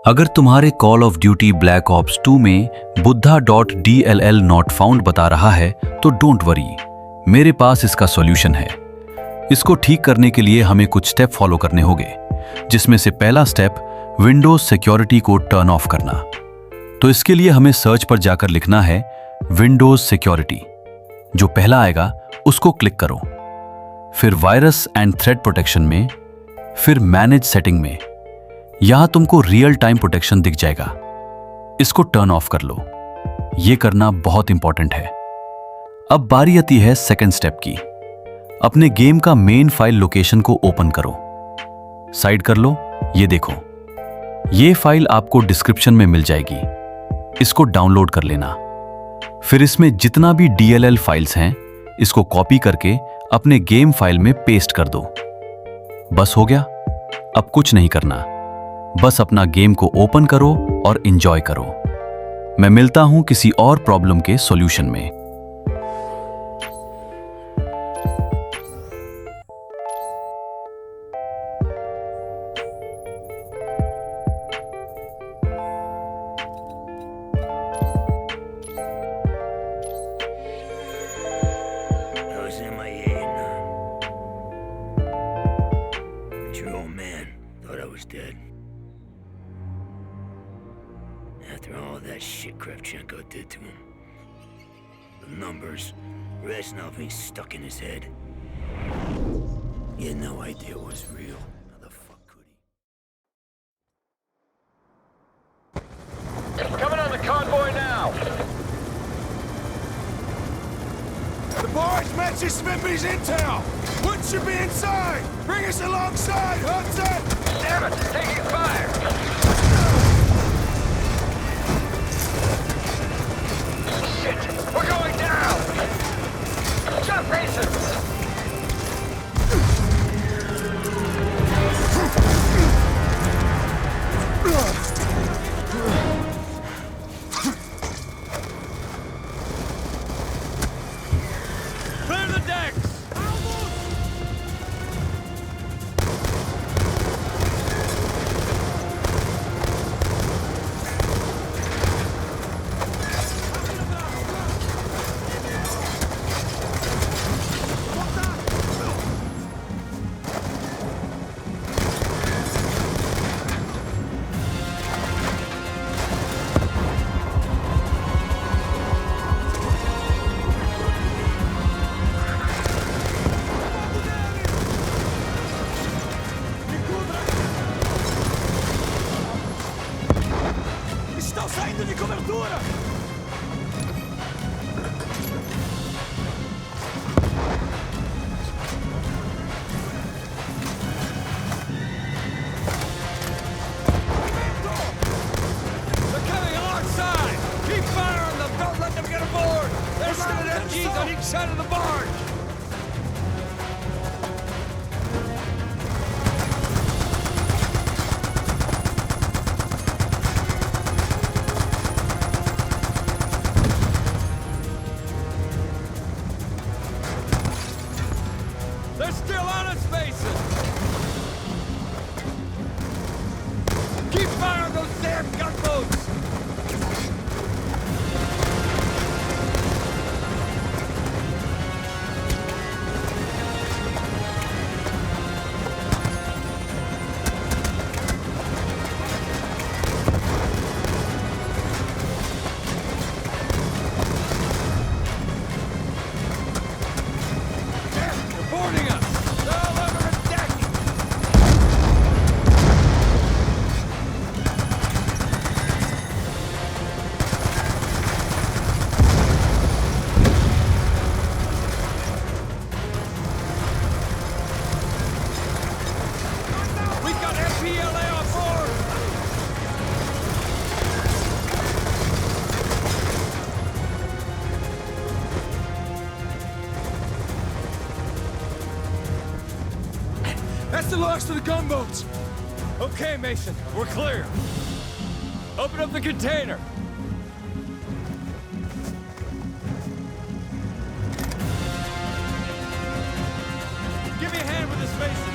अगर तुम्हारे call of duty black ops 2 में buddha.dll नॉट फाउंड बता रहा है तो डोंट वरी, मेरे पास इसका सॉल्यूशन है। इसको ठीक करने के लिए हमें कुछ स्टेप फॉलो करने होंगे, जिसमें से पहला स्टेप विंडोज सिक्योरिटी को टर्न ऑफ करना। तो इसके लिए हमें सर्च पर जाकर लिखना है विंडोज सिक्योरिटी। जो पहला आएगा उसको क्लिक करो, फिर वायरस एंड थ्रेट प्रोटेक्शन में, फिर मैनेज सेटिंग में। यहां तुमको रियल टाइम प्रोटेक्शन दिख जाएगा, इसको टर्न ऑफ कर लो। यह करना बहुत इंपॉर्टेंट है। अब बारी आती है सेकंड स्टेप की। अपने गेम का मेन फाइल लोकेशन को ओपन करो, साइड कर लो। ये देखो, ये फाइल आपको डिस्क्रिप्शन में मिल जाएगी, इसको डाउनलोड कर लेना। फिर इसमें जितना भी DLL फाइल्स हैं, इसको कॉपी करके अपने गेम फाइल में पेस्ट कर दो। बस हो गया, अब कुछ नहीं करना, बस अपना गेम को ओपन करो और एंजॉय करो। मैं मिलता हूं किसी और प्रॉब्लम के सॉल्यूशन में। Dead. After all that shit Kravchenko did to him. The numbers, Reznov ain't stuck in his head. He had no idea it was real. How the fuck could he? Coming on the convoy now! The barge matches Smithy's intel! What should be inside? Bring us alongside, Hudson! Damn it! It's taking fire! Shit! We're going down! Jump races! Clear the decks! Estão saindo de cobertura! They're coming alongside! Keep fire on them! Don't let them get aboard! There's running MGs on each side of the barge! They're still on its bases! Keep fire on those damn gunboats! They're boarding us! They're all over the deck! We got MPLA on board! That's the logs to the gunboats! Okay, Mason, we're clear. Open up the container. Give me a hand with this, Mason.